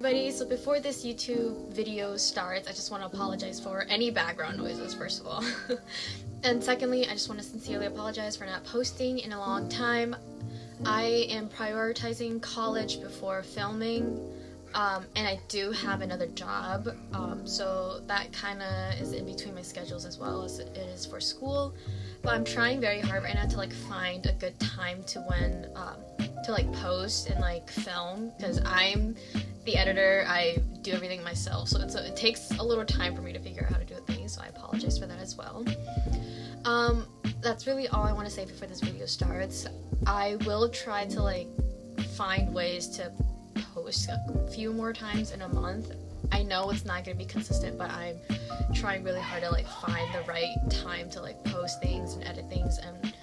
Everybody, so before this YouTube video starts, I just want to apologize for any background noises, first of all. And secondly, I just want to sincerely apologize for not posting in a long time. I am prioritizing college before filming, and I do have another job, so that kind of is in between my schedules as well as it is for school. But I'm trying very hard right now to like find a good time to like post and like film, because I'm the editor. I do everything myself, so it takes a little time for me to figure out how to do things, so I apologize for that as well. That's really all I want to say before this video starts. I will try to like find ways to post a few more times in a month. I know it's not going to be consistent, but I'm trying really hard to like find the right time to like post things and edit things and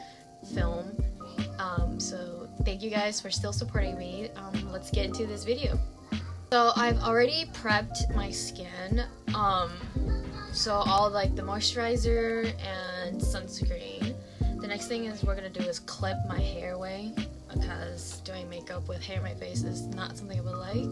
film. So thank you guys for still supporting me. Let's get into this video. So I've already prepped my skin. So all like the moisturizer and sunscreen. The next thing is we're gonna do is clip my hair away, because doing makeup with hair in my face is not something I would like.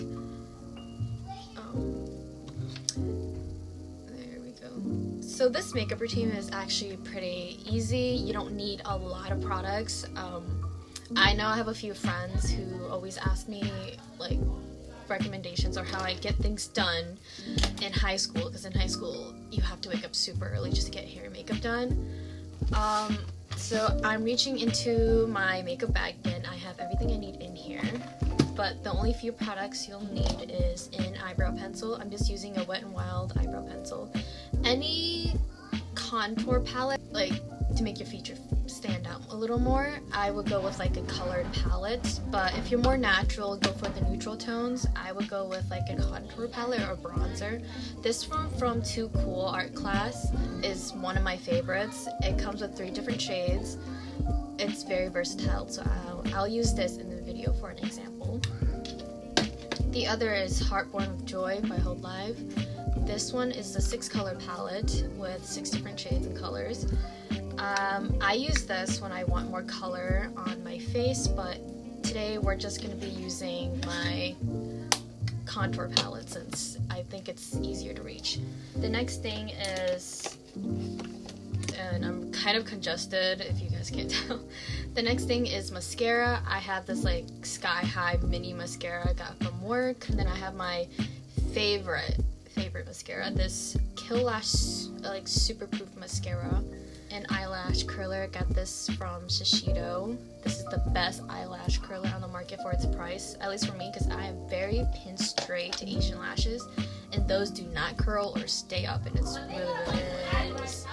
There we go. So this makeup routine is actually pretty easy. You don't need a lot of products. I know I have a few friends who always ask me like recommendations or how I get things done in high school, because in high school you have to wake up super early just to get hair and makeup done. So I'm reaching into my makeup bag and I have everything I need in here, but the only few products you'll need is an eyebrow pencil. I'm just using a Wet n Wild eyebrow pencil. Any contour palette, like to make your feature stand out a little more, I would go with like a colored palette. But if you're more natural, go for the neutral tones. I would go with like a contour palette or bronzer. This one from Too Cool art class is one of my favorites. It comes with 3 different shades. It's very versatile, so I'll use this in the video for an example. The other is Heartborn with Joy by Hold Live. This one is the 6 color palette with 6 different shades and colors. I use this when I want more color on my face, but today we're just going to be using my contour palette since I think it's easier to reach. The next thing is, and I'm kind of congested if you guys can't tell, the next thing is mascara. I have this like Sky High mini mascara I got from work, and then I have my favorite mascara, this Eyelash like super proof mascara. An eyelash curler. I got this from Shiseido. This is the best eyelash curler on the market for its price, at least for me, because I am very pin straight to Asian lashes, and those do not curl or stay up, and it's really nice.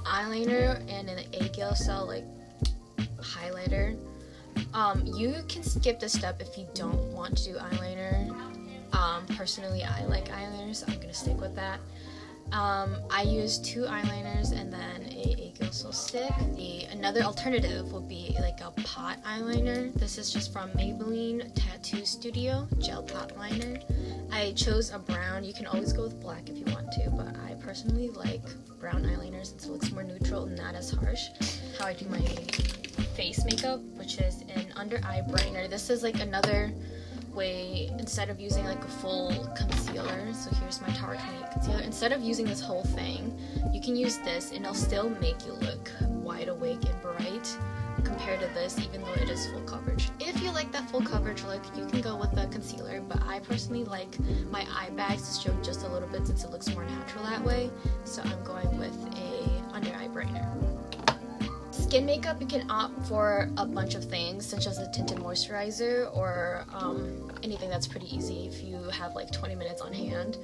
Eyeliner and an Aegyo cell like highlighter. You can skip this step if you don't want to do eyeliner. Personally, I like eyeliner, so I'm gonna stick with that. I use 2 eyeliners and then a Aegyo Cell stick. Another alternative would be like a pot eyeliner. This is just from Maybelline Tattoo Studio Gel Pot Liner. I chose a brown. You can always go with black if you want to, but I personally like brown eyeliners since it looks more neutral and not as harsh. How I do my face makeup, which is an under eye brightener. This is like another way, instead of using like a full concealer, so here's my Tower 28 concealer, instead of using this whole thing, you can use this and it'll still make you look wide awake and bright compared to this, even though it is full coverage. If you like that full coverage look, you can go with the concealer, but I personally like my eye bags to show just a little bit since it looks more natural that way, so I'm going with a under eye brightener. Skin makeup, you can opt for a bunch of things, such as a tinted moisturizer or anything that's pretty easy if you have like 20 minutes on hand.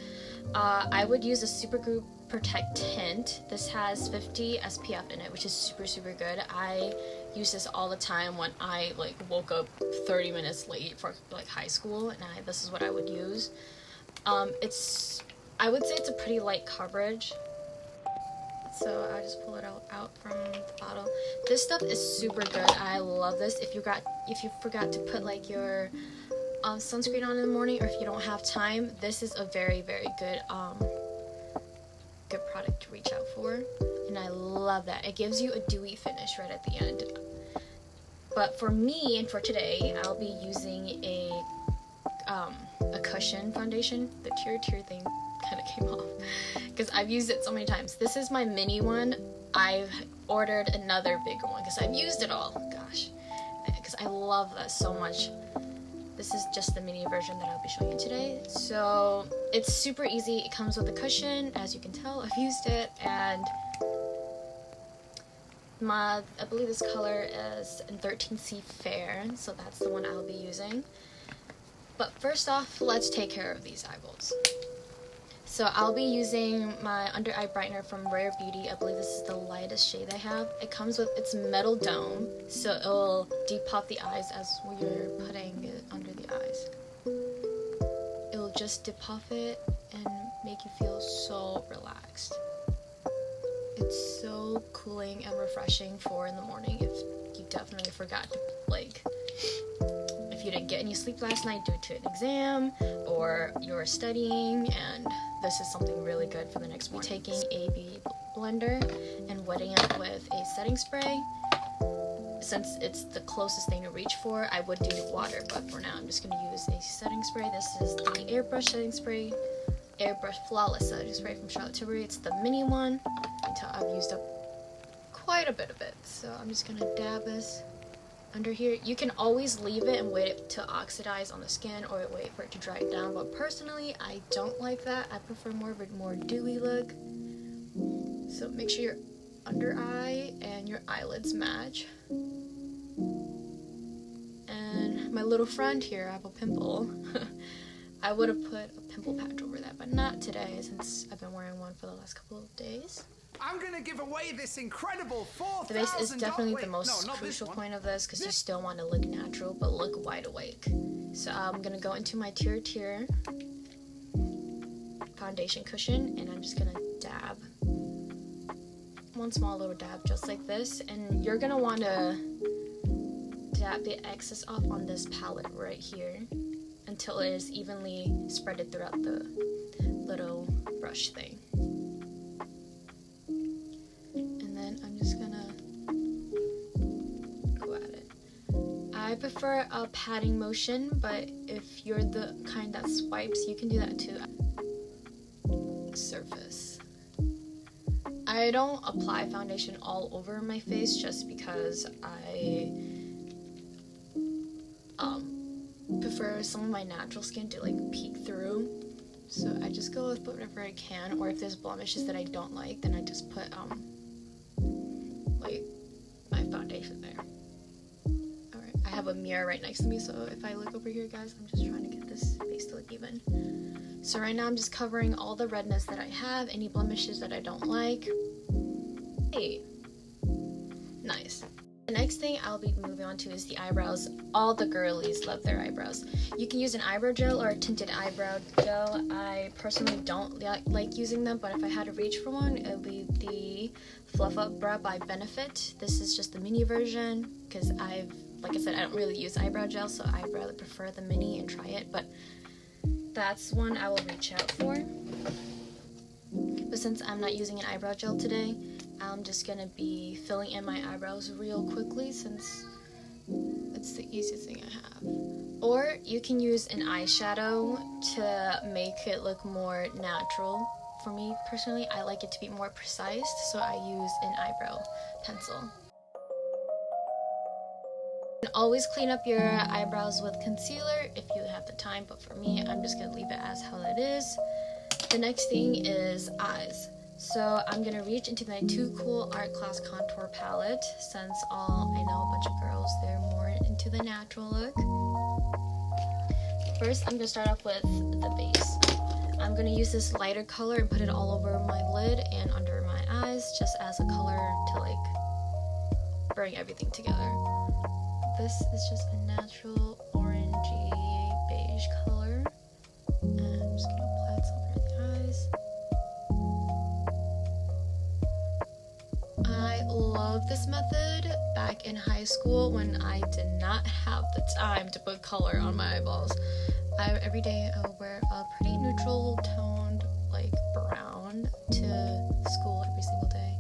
I would use a Supergoop Protect tint. This has 50 SPF in it, which is super good. I use this all the time when I like woke up 30 minutes late for like high school, and this is what I would use. I would say it's a pretty light coverage. So I just pull it out from the bottle. This stuff is super good. I love this. If you forgot to put like your sunscreen on in the morning, or if you don't have time, this is a very good product to reach out for, and I love that. It gives you a dewy finish right at the end. But for me and for today, I'll be using a a cushion foundation. The tear thing kind of came off because I've used it so many times. This is my mini one. I've ordered another bigger one because I've used it all. Gosh, because I love that so much. This is just the mini version that I'll be showing you today. So it's super easy. It comes with a cushion, as you can tell. I've used it, and I believe this color is in 13C Fair, so that's the one I'll be using. But first off, let's take care of these eyeballs. So I'll be using my under eye brightener from Rare Beauty. I believe this is the lightest shade I have. It comes with its metal dome, so it'll depuff the eyes as you're putting it under the eyes. It'll just depuff it and make you feel so relaxed. It's so cooling and refreshing for in the morning if you definitely forgot to, like, if you didn't get any sleep last night due to an exam or you're studying, and this is something really good for the next morning. Taking a beauty blender and wetting it with a setting spray. Since it's the closest thing to reach for, I would do water, but for now I'm just going to use a setting spray. This is the Airbrush setting spray, Airbrush Flawless setting spray from Charlotte Tilbury. It's the mini one until I've used up quite a bit of it. So I'm just going to dab this under here. You can always leave it and wait it to oxidize on the skin or wait for it to dry down, but personally I don't like that. I prefer more of a more dewy look. So make sure your under eye and your eyelids match. And my little friend here, I have a pimple. I would have put a pimple patch over that, but not today since I've been wearing one for the last couple of days. I'm gonna give away this incredible $4,000. The base is definitely the most crucial point of this because you still want to look natural but look wide awake. So I'm gonna go into my Tier foundation cushion and I'm just gonna dab one small little dab just like this, and you're gonna want to dab the excess off on this palette right here until it is evenly spreaded throughout the little brush thing. I'm just gonna go at it. I prefer a patting motion, but if you're the kind that swipes, you can do that too. Surface. I don't apply foundation all over my face just because I prefer some of my natural skin to like peek through. So I just go with whatever I can, or if there's blemishes that I don't like, then I just put like my foundation there. Alright, I have a mirror right next to me, so if I look over here, guys, I'm just trying to get this face to look even. So right now I'm just covering all the redness that I have, any blemishes that I don't like. Hey, nice. The next thing I'll be moving on to is the eyebrows. All the girlies love their eyebrows. You can use an eyebrow gel or a tinted eyebrow gel. I personally don't like using them, but if I had to reach for one, it would be the Fluff Up Brow by Benefit. This is just the mini version because like I said, I don't really use eyebrow gel, so I'd rather prefer the mini and try it, but that's one I will reach out for. But since I'm not using an eyebrow gel today, I'm just gonna be filling in my eyebrows real quickly since it's the easiest thing I have. Or you can use an eyeshadow to make it look more natural. For me personally, I like it to be more precise, so I use an eyebrow pencil. And always clean up your eyebrows with concealer if you have the time, but for me, I'm just gonna leave it as how it is. The next thing is eyes. So I'm gonna reach into my Too Cool Art Class Contour Palette since I know a bunch of girls, they're more into the natural look. First, I'm gonna start off with the base. I'm gonna use this lighter color and put it all over my lid and under my eyes just as a color to like bring everything together. This is just a natural orangey beige color. And I'm just gonna apply it over the eyes. I love this method back in high school when I did not have the time to put color on my eyeballs. Every day I would wear a pretty neutral toned like brown to school every single day.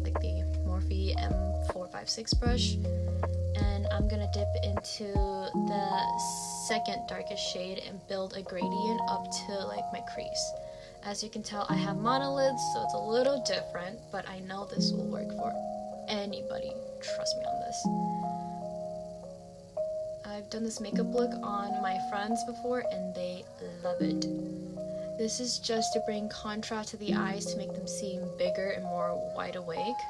Like the Morphe M456 brush. And I'm gonna dip into the second darkest shade and build a gradient up to like my crease. As you can tell, I have monolids, so it's a little different, but I know this will work for anybody. Trust me on this. I've done this makeup look on my friends before and they love it. This is just to bring contrast to the eyes to make them seem bigger and more wide awake.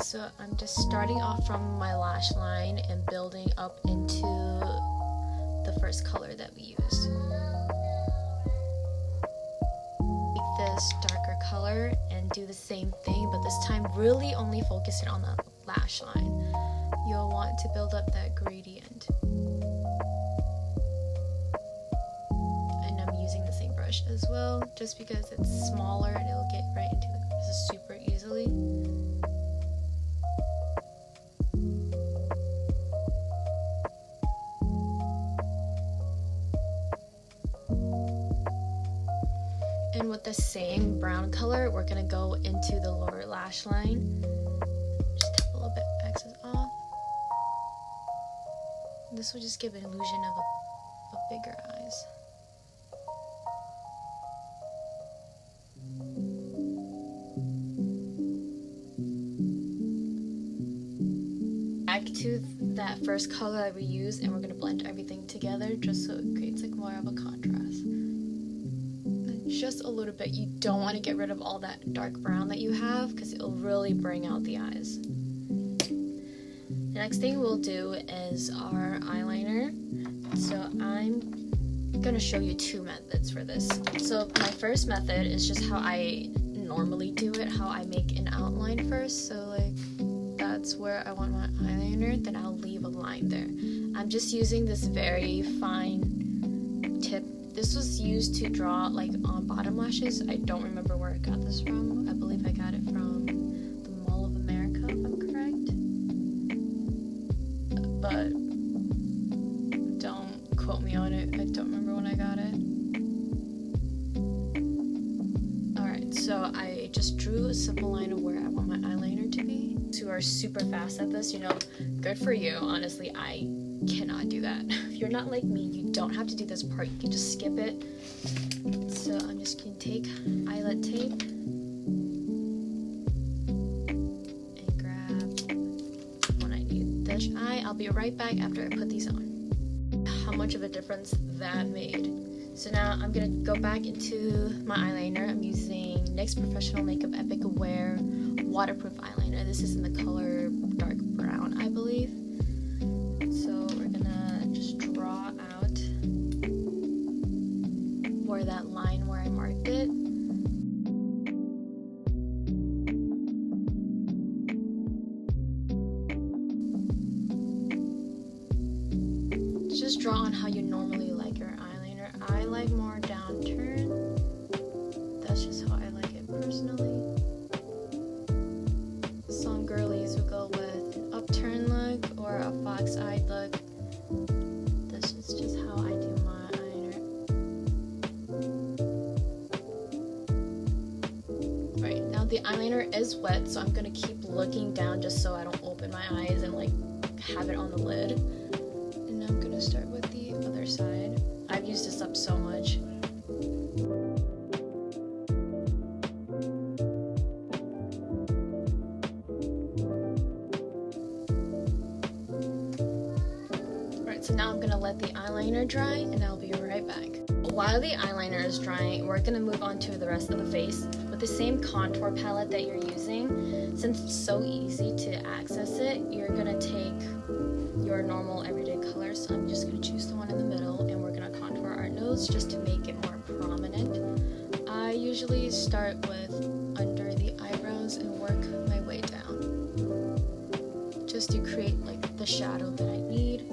So I'm just starting off from my lash line and building up into the first color that we used. Take this darker color and do the same thing, but this time really only focus it on the lash line. You'll want to build up that gradient. And I'm using the same brush as well, just because it's smaller and it'll get right into the creases super easily. And with the same brown color, we're gonna go into the lower lash line. Just tap a little bit excess off. This will just give an illusion of bigger eyes. Back to that first color that we used, and we're gonna blend everything together just so it creates like more of a contrast. And just a little bit. You don't want to get rid of all that dark brown that you have because it'll really bring out the eyes. The next thing we'll do is our eyeliner. So I'm gonna show you two methods for this. So my first method is just how I normally do it, how I make an outline first. So like that's where I want my eyeliner, then I'll leave a line there. I'm just using this very fine tip. This was used to draw like on bottom lashes. I don't remember where I got this from. I believe I got it from the Mall of America, if I'm correct. But don't quote me on it. I don't remember when I got it. Alright, so I just drew a simple line of where I want my eyeliner to be. Who are super fast at this, you know, good for you. Honestly, I cannot do that. If you're not like me, you don't have to do this part. You can just skip it. So I'm just gonna take eyelet tape and grab what I need. This eye, I'll be right back after I put these on. How much of a difference that made. So now I'm gonna go back into my eyeliner. I'm using NYX Professional Makeup Epic Wear waterproof eyeliner. This is in the color dark brown, I believe. So we're gonna just draw out where that line where I marked it. Just draw on how you normally like your eyeliner. I like more downturn. That's just how I like it personally. Some girlies who go with upturn look or a fox-eyed look. This is just how I do my eyeliner. Alright, now the eyeliner is wet, so I'm gonna keep looking down just so I don't open my eyes and like have it on the lid. And I'm gonna start with the other side. I've used this up so much. So now I'm gonna let the eyeliner dry and I'll be right back. While the eyeliner is drying, we're gonna move on to the rest of the face. With the same contour palette that you're using, since it's so easy to access it, you're gonna take your normal everyday color. So I'm just gonna choose the one in the middle and we're gonna contour our nose just to make it more prominent. I usually start with under the eyebrows and work my way down, just to create like the shadow that I need.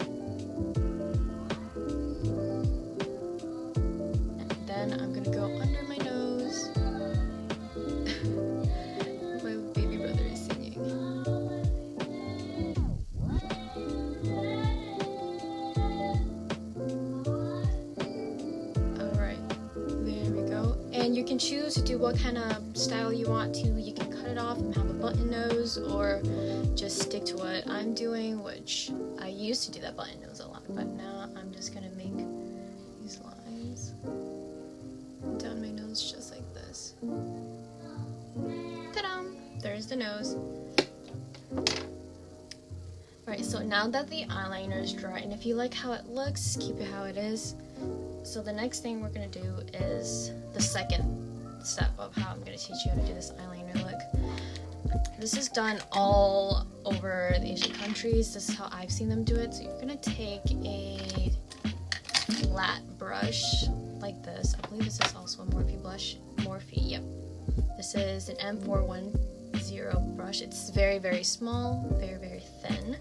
I'm gonna go under my nose. My baby brother is singing. Alright, there we go. And you can choose to do what kind of style you want to. You can cut it off and have a button nose, or just stick to what I'm doing, which I used to do that button nose a lot. but now I'm just gonna make these lines down my nose just like this. Ta-da! There's the nose. Alright, so now that the eyeliner is dry, and if you like how it looks, keep it how it is. So the next thing we're gonna do is the second step of how I'm gonna teach you how to do this eyeliner look. This is done all over the Asian countries. This is how I've seen them do it. So you're gonna take a flat brush like this. I believe this is also a Morphe blush. Morphe, yep. This is an M410 brush. It's very, very small, very, very thin.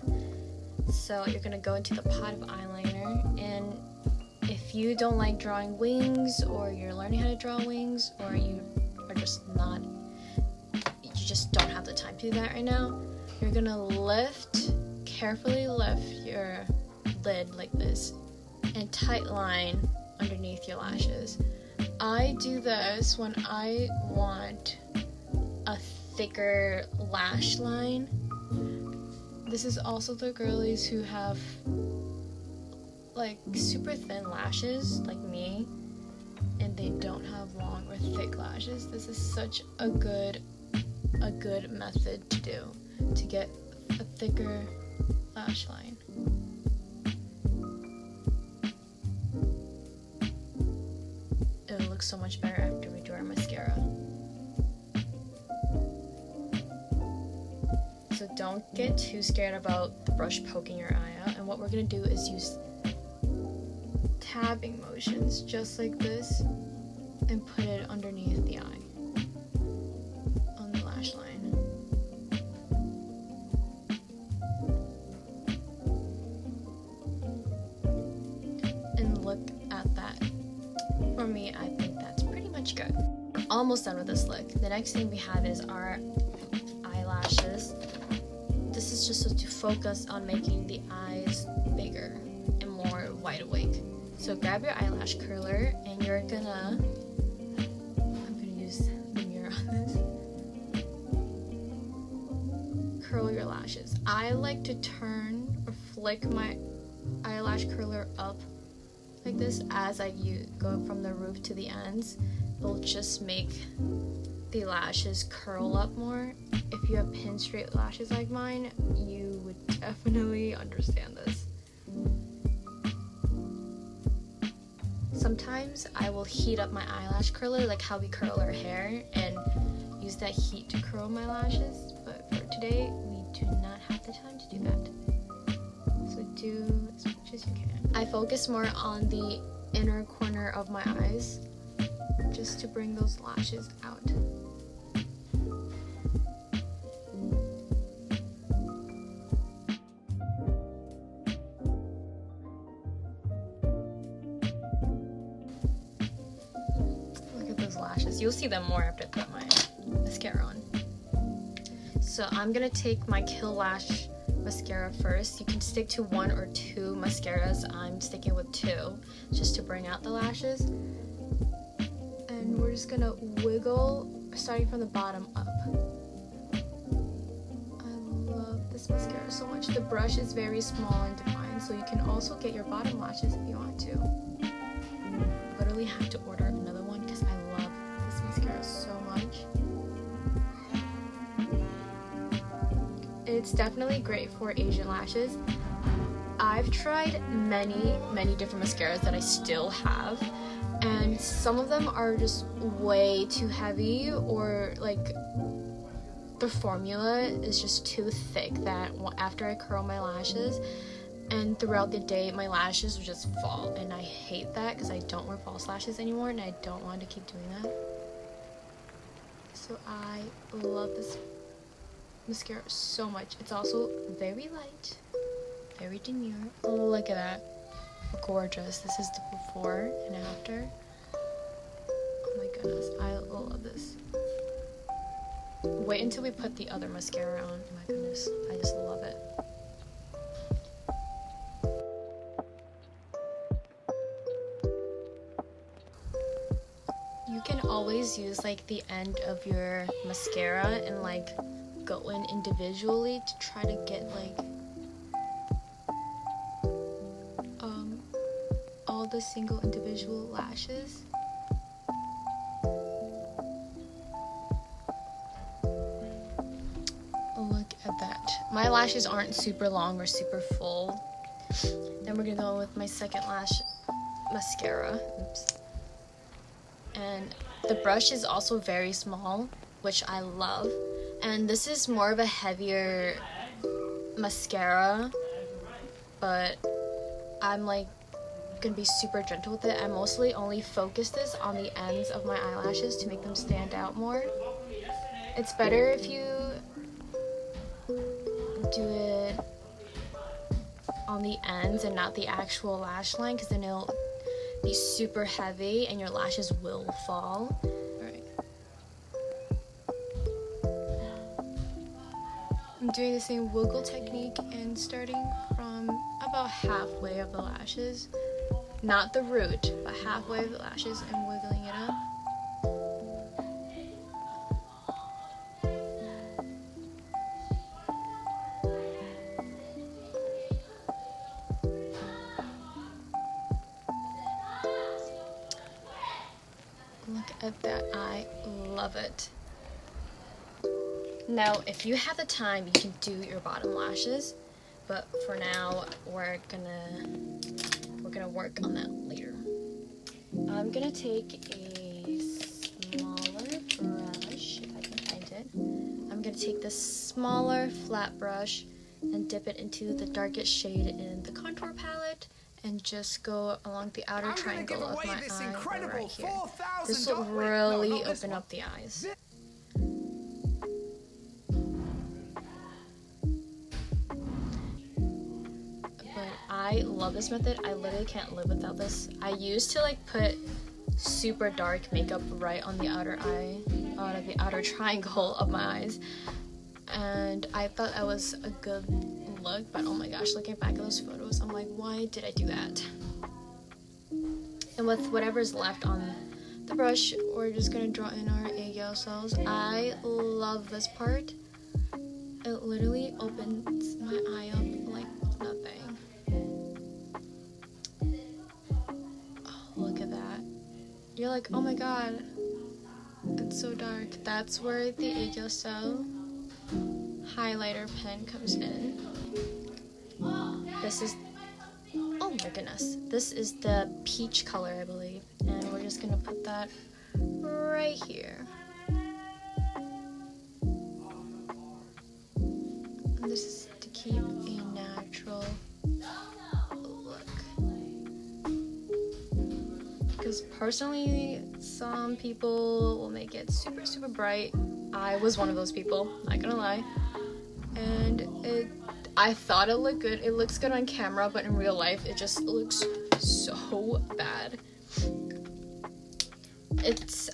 So you're gonna go into the pot of eyeliner, and if you don't like drawing wings, or you're learning how to draw wings, or you are just not, you just don't have the time to do that right now, you're gonna carefully lift your lid like this and tight line underneath your lashes. I do this when I want a thicker lash line. This is also the girlies who have like super thin lashes like me, and they don't have long or thick lashes. This is such a good method to do to get a thicker lash line. It'll look so much better after we do our mascara. So don't get too scared about the brush poking your eye out, and what we're gonna do is use tapping motions just like this and put it underneath the eye on the lash line. And look at that. For me, I think that's pretty much good. We're almost done with this look. The next thing we have is our eyelashes. This is just to focus on making the eyes bigger and more wide awake. So grab your eyelash curler, and I'm gonna use the mirror on this. Curl your lashes. I like to turn or flick my eyelash curler up like this as I go from the roof to the ends. It'll just make the lashes curl up more. If you have pin straight lashes like mine, you would definitely understand this. Sometimes I will heat up my eyelash curler like how we curl our hair and use that heat to curl my lashes, but for today we do not have the time to do that. So do as much as you can. I focus more on the inner corner of my eyes just to bring those lashes out. Lashes. You'll see them more after I put my mascara on. So I'm gonna take my Kill Lash mascara first. You can stick to 1 or 2 mascaras. I'm sticking with 2 just to bring out the lashes. And we're just gonna wiggle starting from the bottom up. I love this mascara so much. The brush is very small and defined, so you can also get your bottom lashes if you want to. Literally have to order another one because I love this mascara so much. It's definitely great for Asian lashes. I've tried many different mascaras that I still have, and some of them are just way too heavy, or like the formula is just too thick that after I curl my lashes and throughout the day my lashes will just fall, and I hate that because I don't wear false lashes anymore and I don't want to keep doing that. So I love this mascara so much. It's also very light, very demure. Look at that, gorgeous. This is the before and after. Oh my goodness, I love this. Wait until we put the other mascara on. Oh my goodness, I just love it. You can always use like the end of your mascara and like go in individually to try to get like all the single individual lashes. Look at that. My lashes aren't super long or super full. Then we're gonna go with my second lash mascara. Oops. And the brush is also very small, which I love. And this is more of a heavier mascara, but I'm like gonna be super gentle with it. I mostly only focus this on the ends of my eyelashes to make them stand out more. It's better if you do it on the ends and not the actual lash line, because then it'll be super heavy and your lashes will fall. Alright. I'm doing the same wiggle technique and starting from about halfway of the lashes. Not the root, but halfway of the lashes and wiggling it up. Look at that, I love it. Now, if you have the time, you can do your bottom lashes, but for now, we're gonna work on that later. I'm gonna take a smaller brush, if I can find it. I'm gonna take this smaller flat brush and dip it into the darkest shade in the contour palette and just go along the outer triangle of my eye right here. This will really open up the eyes. But I love this method. I literally can't live without this. I used to like put super dark makeup right on the outer eye, out of the outer triangle of my eyes, and I thought that was a good look, but oh my gosh, looking back at those photos, I'm like, why did I do that? And with whatever's left on the brush, we're just gonna draw in our Aegyo cells. I love this part. It literally opens my eye up like nothing. Oh, look at that. You're like, oh my god, it's so dark. That's where the Aegyo cell highlighter pen comes in. This is, oh my goodness, this is the peach color, I believe, and we're just gonna put that right here. And this is to keep a natural look, because personally some people will make it super bright. I was one of those people, not gonna lie, and I thought it looked good. It looks good on camera, but in real life, it just looks so bad.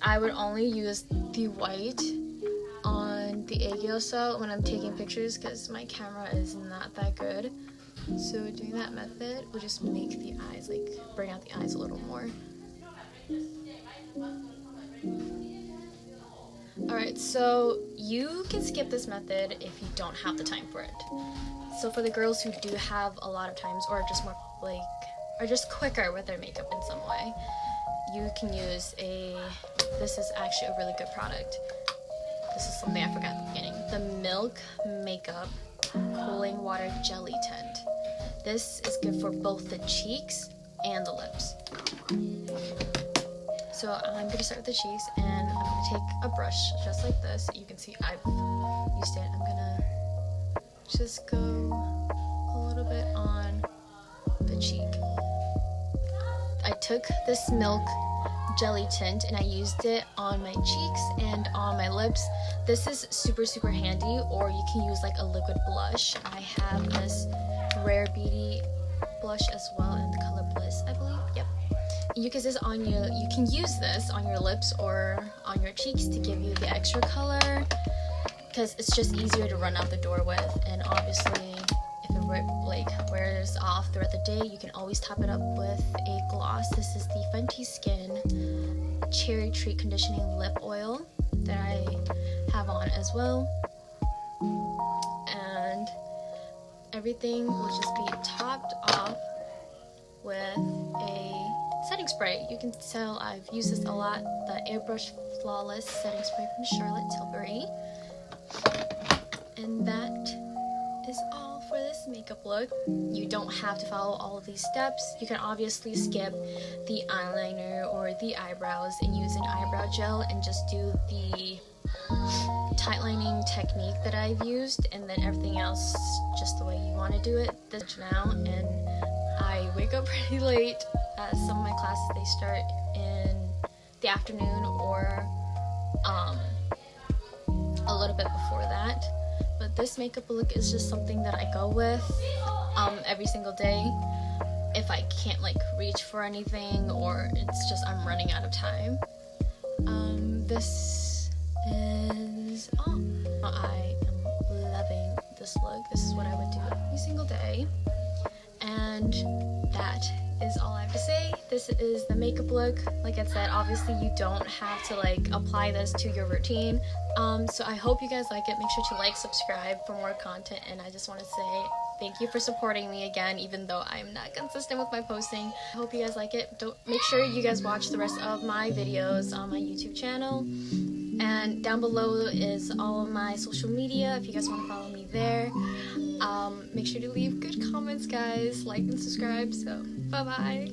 I would only use the white on the Aegyo cell when I'm taking pictures because my camera is not that good. So doing that method will just make the eyes, like, bring out the eyes a little more. Alright, so you can skip this method if you don't have the time for it. So for the girls who do have a lot of times, or just more like, or just quicker with their makeup in some way, you can use this is actually a really good product. This is something I forgot at the beginning. The Milk Makeup Cooling Water Jelly Tint. This is good for both the cheeks and the lips. So I'm gonna start with the cheeks, and I'm gonna take a brush just like this. You can see I've used it. I'm gonna just go a little bit on the cheek. I took this Milk Jelly Tint and I used it on my cheeks and on my lips. This is super handy, or you can use like a liquid blush. I have this Rare Beauty blush as well in the color Bliss, I believe. Yep. You can use this on your lips or on your cheeks to give you the extra color, because it's just easier to run out the door with. And obviously, if it wears off throughout the day, you can always top it up with a gloss. This is the Fenty Skin Cherry Treat Conditioning Lip Oil that I have on as well. And everything will just be topped off with a setting spray. You can tell I've used this a lot, the Airbrush Flawless setting spray from Charlotte Tilbury. And that is all for this makeup look. You don't have to follow all of these steps. You can obviously skip the eyeliner or the eyebrows and use an eyebrow gel and just do the tightlining technique that I've used, and then everything else just the way you want to do it. This now, and I wake up pretty late. Some of my classes, they start in the afternoon or a little bit before that. But this makeup look is just something that I go with every single day if I can't like reach for anything, or it's just I'm running out of time. This is all. I am loving this look. This is what I would do every single day. And that is all I have to say. This is the makeup look. Like I said, obviously you don't have to like apply this to your routine. So I hope you guys like it. Make sure to like, subscribe for more content, and I just want to say thank you for supporting me again, even though I'm not consistent with my posting. I hope you guys like it. Make sure you guys watch the rest of my videos on my YouTube channel. And down below is all of my social media if you guys want to follow me there. Make sure to leave good comments, guys. Like and subscribe. So, bye-bye.